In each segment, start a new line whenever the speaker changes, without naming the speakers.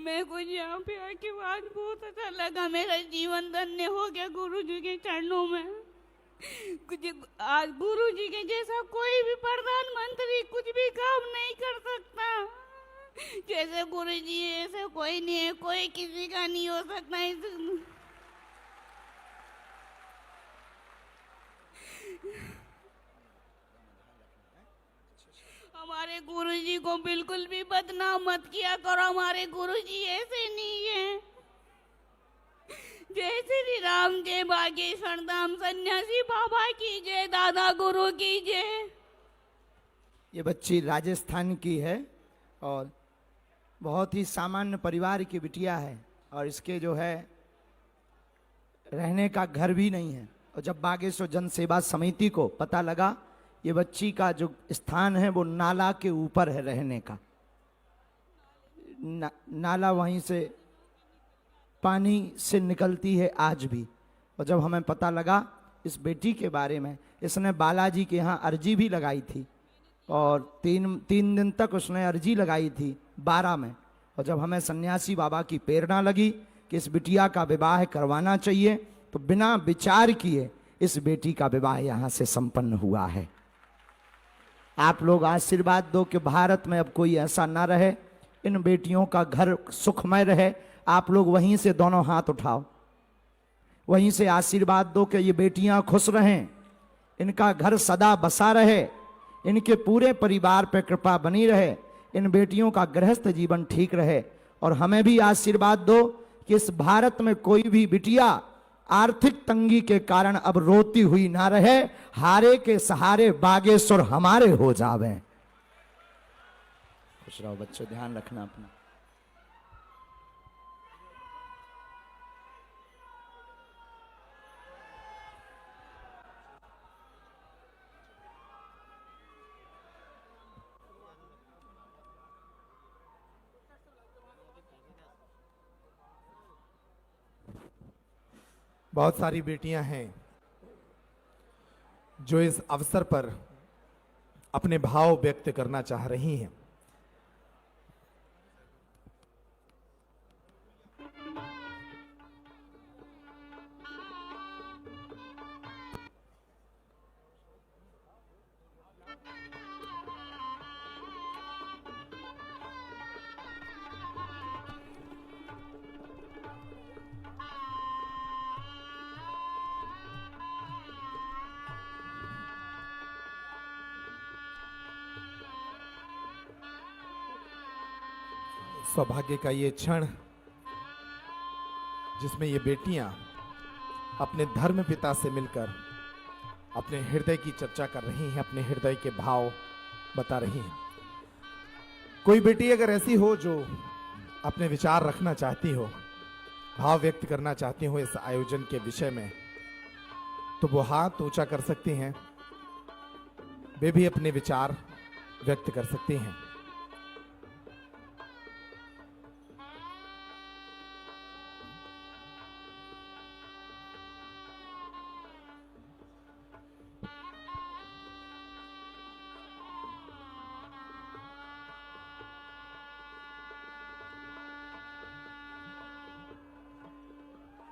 मेरे को यहाँ पे आके आज बहुत अच्छा लगा। मेरा जीवन धन्य हो गया गुरु जी के चरणों में। कुछ आज गुरु जी के जैसा कोई भी प्रधानमंत्री कुछ भी काम नहीं कर सकता। जैसे गुरु जी है ऐसे कोई नहीं है, कोई किसी का नहीं हो सकता। हमारे गुरुजी को बिल्कुल भी बदनाम मत किया करो। हमारे गुरुजी ऐसे नहीं है। जय श्री राम, जय बागेश्वर धाम सन्यासी बाबा की जय, दादा गुरु की जय।
ये बच्ची राजस्थान की है और बहुत ही सामान्य परिवार की बिटिया है और इसके जो है रहने का घर भी नहीं है। और जब बागेश्वर जन सेवा समिति को पता लगा ये बच्ची का जो स्थान है वो नाला के ऊपर है रहने का, नाला वहीं से पानी से निकलती है आज भी। और जब हमें पता लगा इस बेटी के बारे में, इसने बालाजी के यहाँ अर्जी भी लगाई थी और तीन दिन तक उसने अर्जी लगाई थी 12 में। और जब हमें सन्यासी बाबा की प्रेरणा लगी कि इस बिटिया का विवाह करवाना चाहिए तो बिना विचार किए इस बेटी का विवाह यहाँ से संपन्न हुआ है। आप लोग आशीर्वाद दो कि भारत में अब कोई ऐसा ना रहे, इन बेटियों का घर सुखमय रहे। आप लोग वहीं से दोनों हाथ उठाओ, वहीं से आशीर्वाद दो कि ये बेटियां खुश रहें, इनका घर सदा बसा रहे, इनके पूरे परिवार पर कृपा बनी रहे, इन बेटियों का गृहस्थ जीवन ठीक रहे। और हमें भी आशीर्वाद दो कि इस भारत में कोई भी बिटिया आर्थिक तंगी के कारण अब रोती हुई ना रहे, हारे के सहारे बागेश्वर हमारे हो जावे। खुश रहो बच्चों, ध्यान रखना अपना।
बहुत सारी बेटियां हैं जो इस अवसर पर अपने भाव व्यक्त करना चाह रही हैं। सौभाग्य का ये क्षण जिसमें ये बेटियां अपने धर्म पिता से मिलकर अपने हृदय की चर्चा कर रही हैं, अपने हृदय के भाव बता रही हैं। कोई बेटी अगर ऐसी हो जो अपने विचार रखना चाहती हो, भाव व्यक्त करना चाहती हो इस आयोजन के विषय में, तो वो हाथ ऊंचा कर सकती हैं, वे भी अपने विचार व्यक्त कर सकती हैं।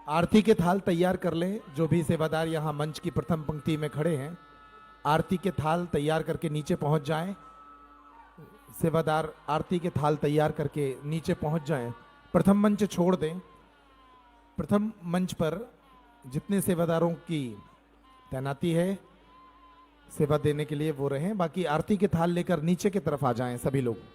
आरती के थाल तैयार कर लें। जो भी सेवादार यहां मंच की प्रथम पंक्ति में खड़े हैं, आरती के थाल तैयार करके नीचे पहुंच जाएं। सेवादार आरती के थाल तैयार करके नीचे पहुंच जाएं। प्रथम मंच छोड़ दें। प्रथम मंच पर जितने सेवादारों की तैनाती है सेवा देने के लिए वो रहें, बाकी आरती के थाल लेकर नीचे की तरफ आ जाएं सभी लोग।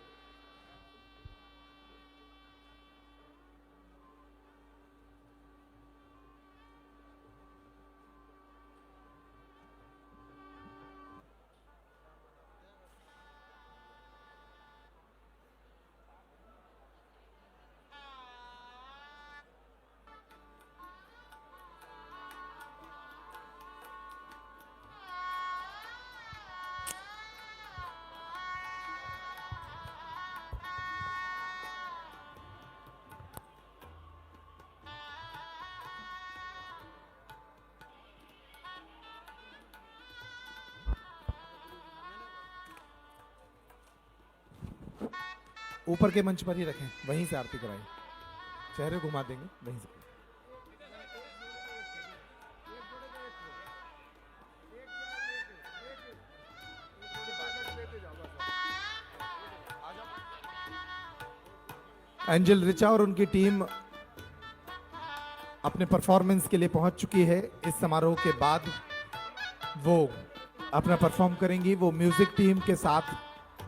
ऊपर के मंच पर ही रखें, वहीं से आरती कराएं। चेहरे घुमा देंगे नहीं से। एंजल रिचा और उनकी टीम अपने परफॉर्मेंस के लिए पहुंच चुकी है। इस समारोह के बाद वो अपना परफॉर्म करेंगी। वो म्यूजिक टीम के साथ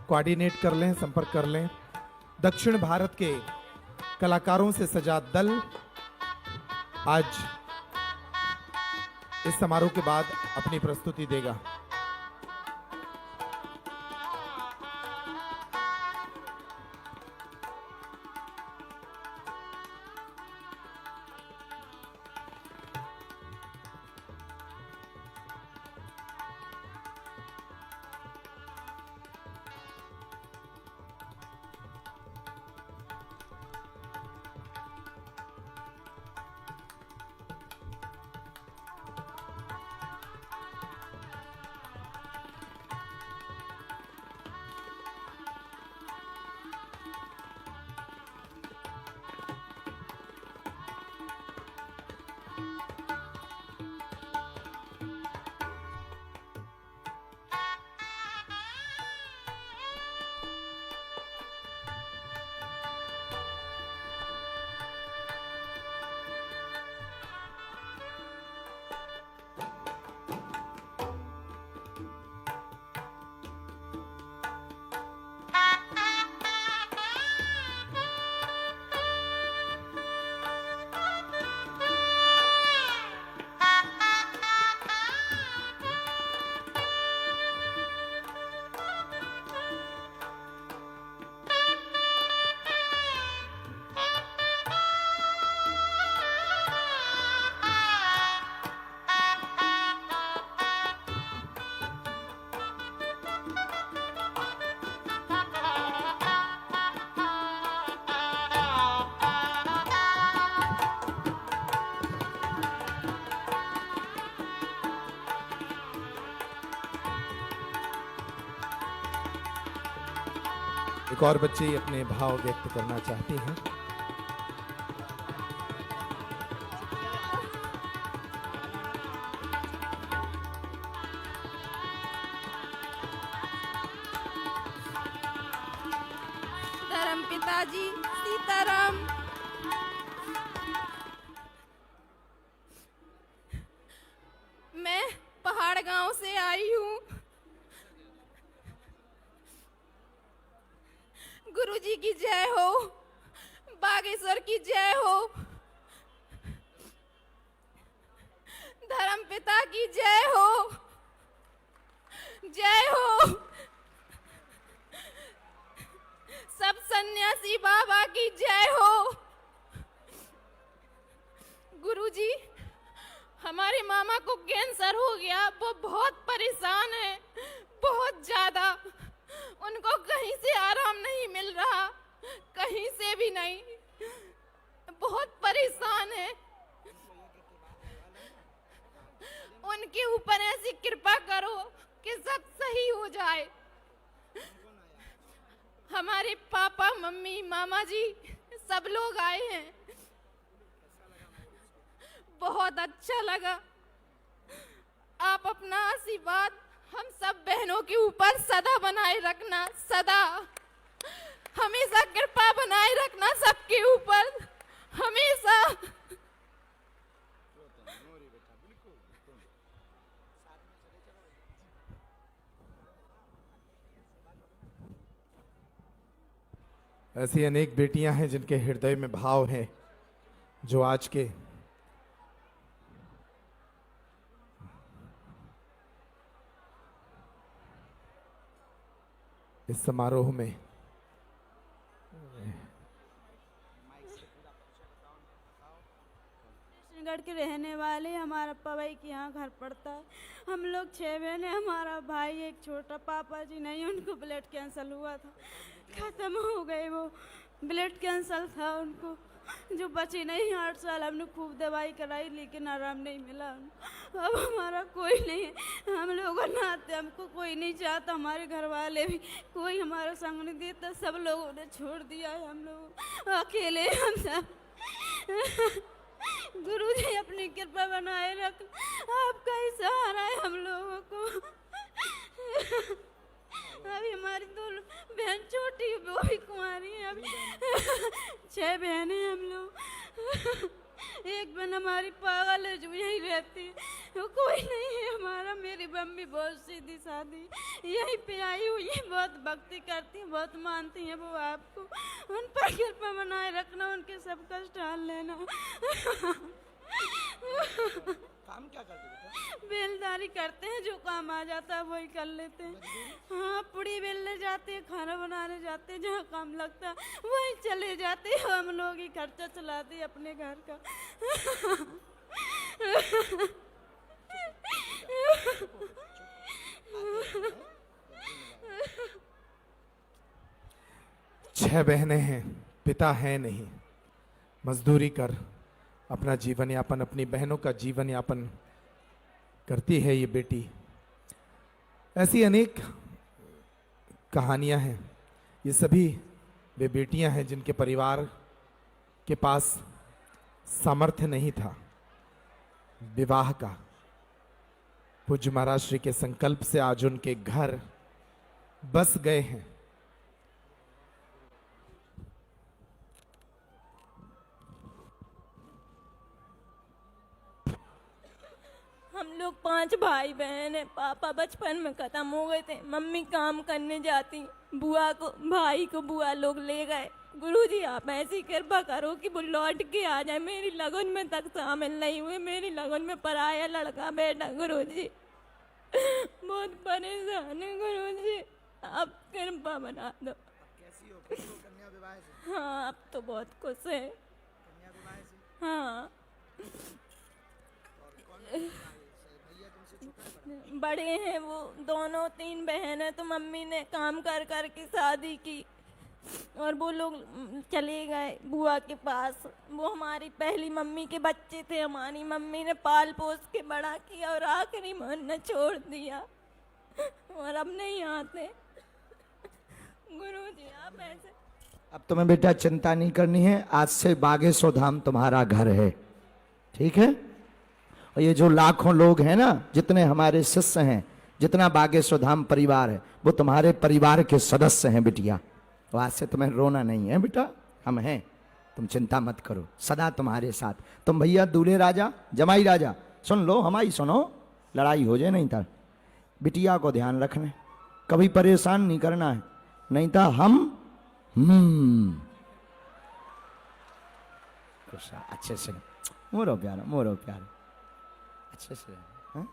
कोऑर्डिनेट कर लें, संपर्क कर लें। दक्षिण भारत के कलाकारों से सजा दल आज इस समारोह के बाद अपनी प्रस्तुति देगा। एक और बच्चे अपने भाव व्यक्त करना चाहते हैं।
धर्म पिताजी सीताराम। मैं पहाड़ गांव से आई हूँ। गुरुजी की जय हो, बागेश्वर की जय हो, धर्म पिता की जय हो, जय हो, सब सन्यासी बाबा की जय हो। गुरुजी, हमारे मामा को कैंसर हो गया, वो बहुत परेशान है, बहुत ज्यादा। उनको कहीं से आराम नहीं मिल रहा, कहीं से भी नहीं, बहुत परेशान है। उनके ऊपर ऐसी कृपा करो कि सब सही हो जाए। हमारे पापा मम्मी मामा जी सब लोग आए हैं, बहुत अच्छा लगा। आप अपना आशीर्वाद हम सब बहनों के ऊपर सदा बनाए रखना, सदा हमेशा कृपा बनाए रखना सबके ऊपर, हमेशा।
ऐसी अनेक बेटियां हैं जिनके हृदय में भाव है, जो आज के इस समारोह में
कृष्णगढ़ के रहने वाले, हमारा अप्पा भाई के यहाँ घर पड़ता है। हम लोग 6 बहन हैं। हमारा भाई एक छोटा, पापा जी नहीं, उनको ब्लड कैंसर हुआ था, खत्म हो गए। वो ब्लड कैंसर था उनको, जो बची नहीं। 8 साल हमने खूब दवाई कराई, लेकिन आराम नहीं मिला। अब हमारा कोई नहीं है, हम लोग नाते, हमको कोई नहीं चाहता। हमारे घर वाले भी कोई हमारा संग नहीं देता, सब लोगों ने छोड़ दिया है। हम लोग अकेले, हम सब गुरुजी अपनी कृपा बनाए रख, आपका ही सहारा है हम लोगों को। अभी हमारी दो बहन छोटी, वो भी कुंवारी है, अभी 6 बहनें हैं हम लोग। एक बहन हमारी पागल है जो यहीं रहती है, वो कोई नहीं है हमारा। मेरी मम्मी बहुत सीधी सादी यहीं पे आई हुई है, बहुत भक्ति करती हैं, बहुत मानती हैं वो आपको। उन पर कृपा बनाए रखना, उनके सब कष्ट हाल लेना।
काम क्या करते बेटा?
बेलदारी करते हैं, जो काम आ जाता है वही कर लेते हैं। हाँ, पुड़ी बेलने जाते हैं, खाना बनाने जाते हैं, जहाँ काम लगता है वहीं चले जाते हैं। हम लोग ही खर्चा चलाते हैं अपने घर का।
छह बहनें हैं, पिता है नहीं, मजदूरी कर अपना जीवन यापन, अपनी बहनों का जीवन यापन करती है ये बेटी। ऐसी अनेक कहानियां हैं। ये सभी वे बेटियां हैं जिनके परिवार के पास सामर्थ्य नहीं था विवाह का। पूज्य महाराज श्री के संकल्प से आज उनके घर बस गए हैं।
हम लोग 5 भाई बहन हैं। पापा बचपन में खत्म हो गए थे, मम्मी काम करने जाती, भाई को बुआ लोग ले गए। गुरुजी आप ऐसी कृपा करो कि वो लौट के आ जाए। मेरी लगन में तक शामिल नहीं हुए, मेरी लगन में पराया लड़का बेटा। गुरुजी बहुत परेशान है गुरुजी, आप कृपा बना दो।
कैसी हो? खुश हो कन्या विवाह से?
हाँ, अब तो बहुत खुश है।
कन्या विवाह से?
हाँ,
भैया तुमसे छोटा है?
बड़े हैं वो दोनों, 3 बहन है। तो मम्मी ने काम कर कर के शादी की और वो लोग चले गए बुआ के पास। वो हमारी पहली मम्मी के बच्चे थे, हमारी मम्मी ने पाल पोस के बड़ा किया और आखिरी में उन्हें छोड़ दिया और अब नहीं आते। गुरुजी आप ऐसे।
अब तुम्हें बेटा चिंता नहीं करनी है, आज से बागेश्वर धाम तुम्हारा घर है, ठीक है? और ये जो लाखों लोग हैं ना, जितने हमारे शिष्य हैं, जितना बागेश्वर धाम परिवार है, वो तुम्हारे परिवार के सदस्य हैं बिटिया। तो आज से तुम्हें रोना नहीं है बेटा, हम हैं, तुम चिंता मत करो, सदा तुम्हारे साथ। तुम भैया दूल्हे राजा जमाई राजा, सुन लो हमारी, सुनो, लड़ाई हो जाए नहीं था। बिटिया को ध्यान रखना, कभी परेशान नहीं करना है, नहीं था हम अच्छे से मोरो प्यारा, मोरो प्यारा, अच्छे से। हाँ?